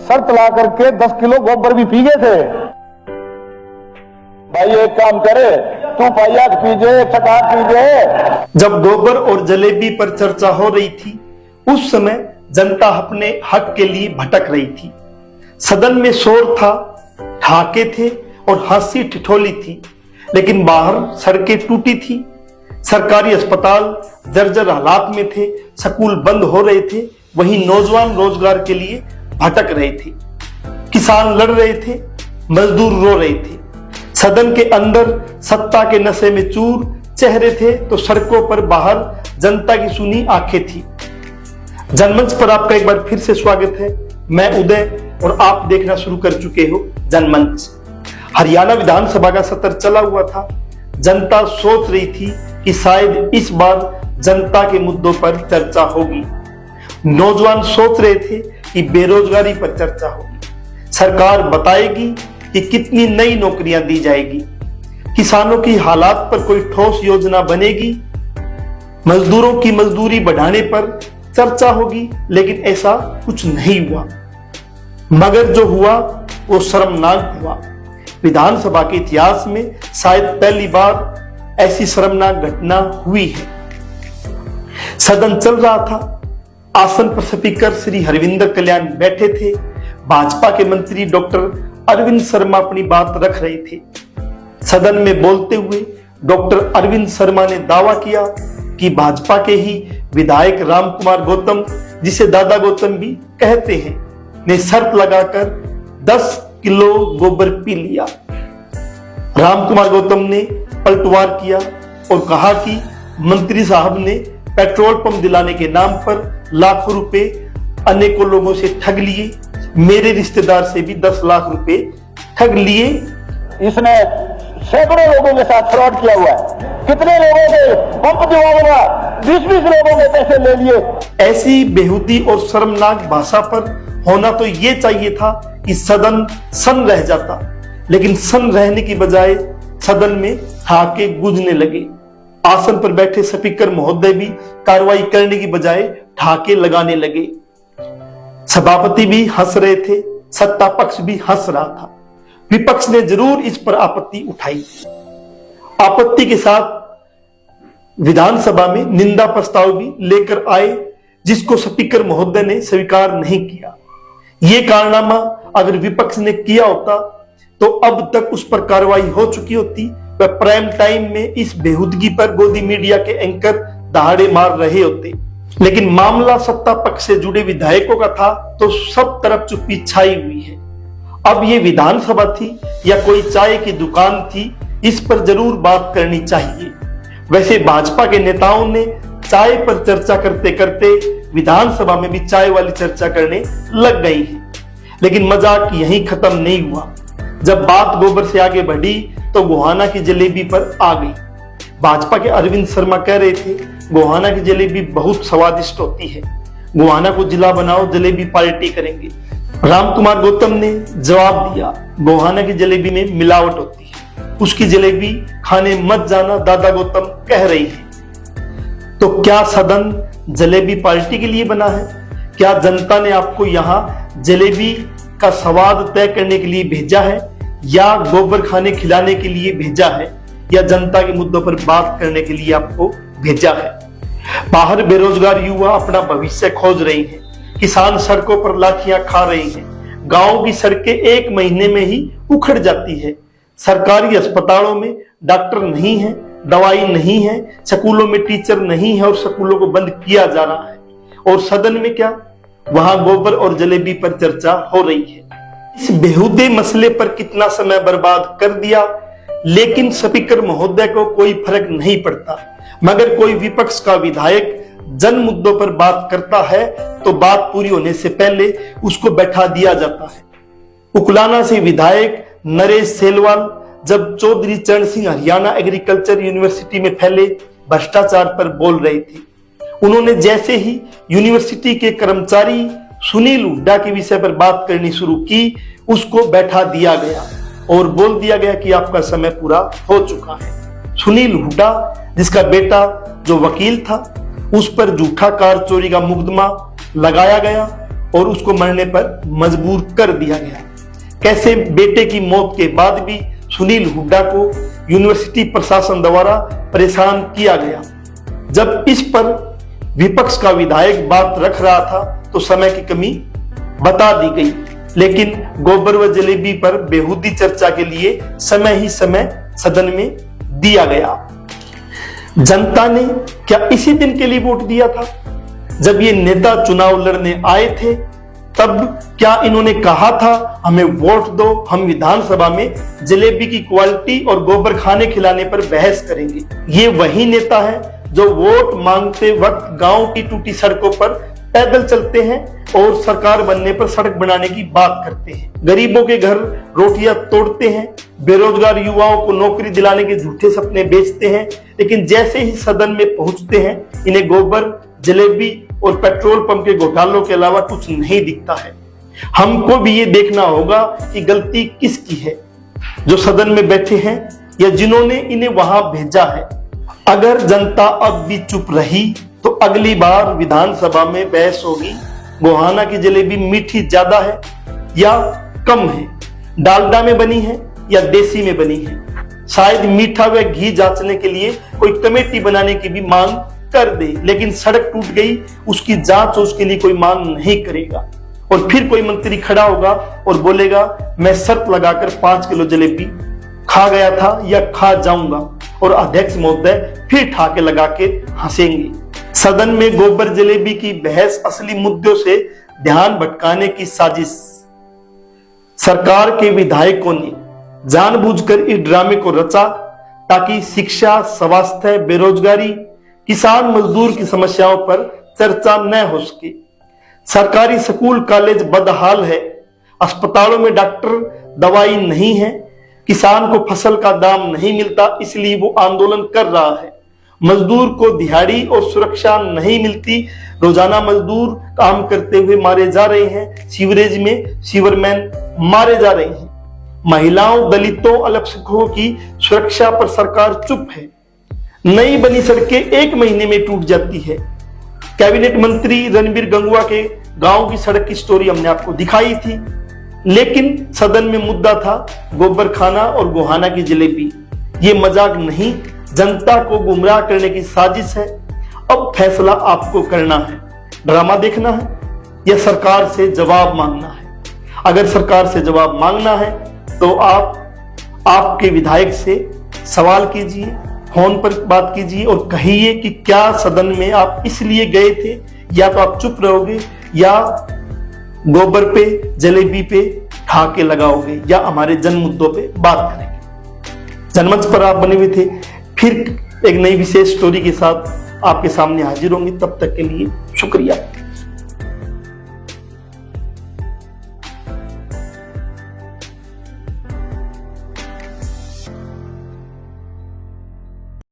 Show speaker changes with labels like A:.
A: शर्त ला करके 10 किलो गोबर भी पी गए थे। भाई एक काम करे, तू पाइया पीजे, चकार पीजे।
B: जब गोबर और जलेबी पर चर्चा हो रही थी, उस समय जनता अपने हक के लिए भटक रही थी। सदन में शोर था, ठहाके थे और हंसी ठिठोली थी, लेकिन बाहर सड़कें टूटी थी, सरकारी अस्पताल जर्जर हालात में थे, स्कूल बंद हो रहे थे। वहीं नौजवान रोजगार के लिए भटक रहे थे, किसान लड़ रहे थे, मजदूर रो रहे थे। सदन के अंदर सत्ता के नशे में चूर चेहरे थे, तो सड़कों पर बाहर जनता की सुनी आंखें थी। जनमंच पर आपका एक बार फिर से स्वागत है। मैं उदय और आप देखना शुरू कर चुके हो जनमंच। हरियाणा विधानसभा का सत्र चला हुआ था। जनता सोच रही थी कि शायद इस बार जनता के मुद्दों पर चर्चा होगी। नौजवान सोच रहे थे कि बेरोजगारी पर चर्चा होगी। सरकार बताएगी कि कितनी नई नौकरियां दी जाएगी। किसानों की हालात पर कोई ठोस योजना बनेगी। मजदूरों की मजदूरी बढ़ाने पर चर्चा होगी, लेकिन ऐसा कुछ नहीं हुआ। मगर जो हुआ वो शर्मनाक हुआ। विधानसभा के इतिहास में शायद पहली बार ऐसी शर्मनाक घटना हुई है। सदन चल रहा था, आसन पर स्पीकर श्री हरविंदर कल्याण बैठे थे। भाजपा के मंत्री डॉक्टर अरविंद शर्मा अपनी बात रख रहे थे। सदन में बोलते हुए डॉक्टर अरविंद शर्मा ने दावा किया कि भाजपा के ही विधायक रामकुमार गौतम, जिसे दादा गौतम भी कहते हैं, ने शर्त लगाकर 10 किलो गोबर पी लिया। रामकुमार गौतम ने पलटवार किया और कहा कि मंत्री साहब ने पेट्रोल पंप दिलाने के नाम पर लाखों रुपए अनेकों लोगों से ठग लिए। मेरे रिश्तेदार से भी 10 लाख रुपए ठग लिए।
A: इसने सैकड़ों लोगों के साथ फ्रॉड किया हुआ है। कितने लोगों के पंप दिवाऊंगा, 20-20 लोगों के पैसे ले लिए।
B: ऐसी बेहुदी और शर्मनाक भाषा पर होना तो ये चाहिए था कि सदन सन रह जाता, लेकिन सन रहने की बजाय सदन में हाके गूंजने लगे। आसन पर बैठे स्पीकर महोदय भी कार्रवाई करने की बजाय ठाके लगाने लगे। सभापति भी हंस रहे थे, सत्ता पक्ष भी हंस रहा था। विपक्ष ने जरूर इस पर आपत्ति उठाई। आपत्ति के साथ विधानसभा में निंदा प्रस्ताव भी लेकर आए, जिसको स्पीकर महोदय ने स्वीकार नहीं किया। यह कारनामा अगर विपक्ष ने किया होता तो अब तक उस पर कार्रवाई हो चुकी होती। वह प्राइम टाइम में इस बेहुदगी पर गोदी मीडिया के एंकर दहाड़े मार रहे होते। लेकिन मामला सत्ता पक्ष से जुड़े विधायकों का था, तो सब तरफ चुप्पी छाई हुई है। अब ये विधानसभा थी या कोई चाय की दुकान थी, इस पर जरूर बात करनी चाहिए। वैसे भाजपा के नेताओं ने चाय पर चर्चा करते करते विधानसभा में भी चाय वाली चर्चा करने लग गई है। लेकिन मजाक यहीं खत्म नहीं हुआ। जब बात गोबर से आगे बढ़ी तो गोहाना की जलेबी पर आ गई। भाजपा के अरविंद शर्मा कह रहे थे, गोहाना की जलेबी बहुत स्वादिष्ट होती है, गोहाना को जिला बनाओ, जलेबी पार्टी करेंगे। रामकुमार गौतम ने जवाब दिया, गोहाना की जलेबी में मिलावट होती है, उसकी जलेबी खाने मत जाना, दादा गौतम कह रही है। तो क्या सदन जलेबी पार्टी के लिए बना है? क्या जनता ने आपको यहां जलेबी का स्वाद तय करने के लिए भेजा है, या गोबर खाने खिलाने के लिए भेजा है, या जनता के मुद्दों पर बात करने के लिए आपको भेजा है? बाहर बेरोजगार युवा अपना भविष्य खोज रहे हैं, किसान सड़कों पर लाठियां खा रहे हैं, गांव की सड़कें 1 महीने में ही उखड़ जाती है, सरकारी अस्पतालों में डॉक्टर नहीं है, दवाई नहीं है, स्कूलों में टीचर नहीं है और स्कूलों को बंद किया जा रहा है। और सदन में क्या, वहां गोबर और जलेबी पर चर्चा हो रही है। इस बेहुदे मसले पर कितना समय बर्बाद कर दिया, लेकिन स्पीकर महोदय को कोई फर्क नहीं पड़ता। मगर कोई विपक्ष का विधायक जन मुद्दों पर बात करता है तो बात पूरी होने से पहले उसको बैठा दिया जाता है। उकलाना से विधायक नरेश सेलवाल जब चौधरी चरण सिंह हरियाणा एग्रीकल्चर यूनिवर्सिटी में फैले भ्रष्टाचार पर बोल रहे थे, उन्होंने जैसे ही यूनिवर्सिटी के कर्मचारी सुनील हुड्डा के विषय पर बात करनी शुरू की, उसको बैठा दिया गया और बोल दिया गया कि आपका समय पूरा हो चुका है। सुनील हुड्डा, जिसका बेटा जो वकील था, उस पर झूठा कार चोरी का मुकदमा लगाया गया और उसको मरने पर मजबूर कर दिया गया। कैसे बेटे की मौत के बाद भी सुनील हुड्डा को यूनिवर्सिटी प्रशासन द्वारा परेशान किया गया। जब इस पर विपक्ष का विधायक बात रख रहा था तो समय की कमी बता दी गई, लेकिन गोबर व जलेबी पर बेहूदी चर्चा के लिए समय ही समय सदन में दिया गया। जनता ने क्या इसी दिन के लिए वोट दिया था जब ये नेता चुनाव लड़ने आए थे? तब क्या इन्होंने कहा था हमें वोट दो, हम विधानसभा में जलेबी की क्वालिटी और गोबर खाने खिलाने पर बहस करेंगे? ये वही नेता है जो वोट मांगते वक्त गांव की टूटी सड़कों पर पैदल चलते हैं और सरकार बनने पर सड़क बनाने की बात करते हैं, गरीबों के घर रोटियां तोड़ते हैं, बेरोजगार युवाओं को नौकरी दिलाने के झूठे सपने बेचते हैं, लेकिन जैसे ही सदन में पहुंचते हैं इन्हें गोबर, जलेबी और पेट्रोल पंप के घोटालों के अलावा कुछ नहीं दिखता है। हमको भी ये देखना होगा कि गलती किसकी है, जो सदन में बैठे हैं या जिन्होंने इन्हें वहां भेजा है। अगर जनता अब भी चुप रही तो अगली बार विधानसभा में बहस होगी गोहाना की जलेबी मीठी ज्यादा है या कम है, डालडा में बनी है या देसी में बनी है। शायद मीठा व घी जांचने के लिए कोई कमेटी बनाने की भी मांग कर दे, लेकिन सड़क टूट गई उसकी जांच उसके लिए कोई मांग नहीं करेगा। और फिर कोई मंत्री खड़ा होगा और बोलेगा मैं शर्त लगाकर 5 किलो जलेबी खा गया था या खा जाऊंगा, और अध्यक्ष महोदय फिर ठाके लगा के हंसेंगे। सदन में गोबर जलेबी की बहस असली मुद्दों से ध्यान भटकाने की साजिश। सरकार के विधायकों ने जानबूझकर इस ड्रामे को रचा ताकि शिक्षा, स्वास्थ्य, बेरोजगारी, किसान मजदूर की समस्याओं पर चर्चा न हो सके। सरकारी स्कूल कॉलेज बदहाल है, अस्पतालों में डॉक्टर, दवाई नहीं है, किसान को फसल का दाम नहीं मिलता इसलिए वो आंदोलन कर रहा है। मजदूर को दिहाड़ी और सुरक्षा नहीं मिलती, रोजाना मजदूर काम करते हुए मारे जा रहे हैं, सीवरेज में सीवरमैन मारे जा रहे हैं। महिलाओं, दलितों, अल्पसंख्यकों की सुरक्षा पर सरकार चुप है। नई बनी सड़कें 1 महीने में टूट जाती है। कैबिनेट मंत्री रणबीर गंगवा के गांव की सड़क की स्टोरी हमने आपको दिखाई थी, लेकिन सदन में मुद्दा था गोबर खाना और गोहाना की जलेबी। ये मजाक नहीं, जनता को गुमराह करने की साजिश है। अब फैसला आपको करना है, ड्रामा देखना है या सरकार से जवाब मांगना है। अगर सरकार से जवाब मांगना है तो आप आपके विधायक से सवाल कीजिए, फोन पर बात कीजिए और कहिए कि क्या सदन में आप इसलिए गए थे, या तो आप चुप रहोगे या गोबर पे, जलेबी पे ठाके लगाओगे या हमारे जन मुद्दों पे बात करेंगे। जनमंच पर आप बने हुए थे, फिर एक नई विशेष स्टोरी के साथ आपके सामने हाजिर होंगे। तब तक के लिए शुक्रिया।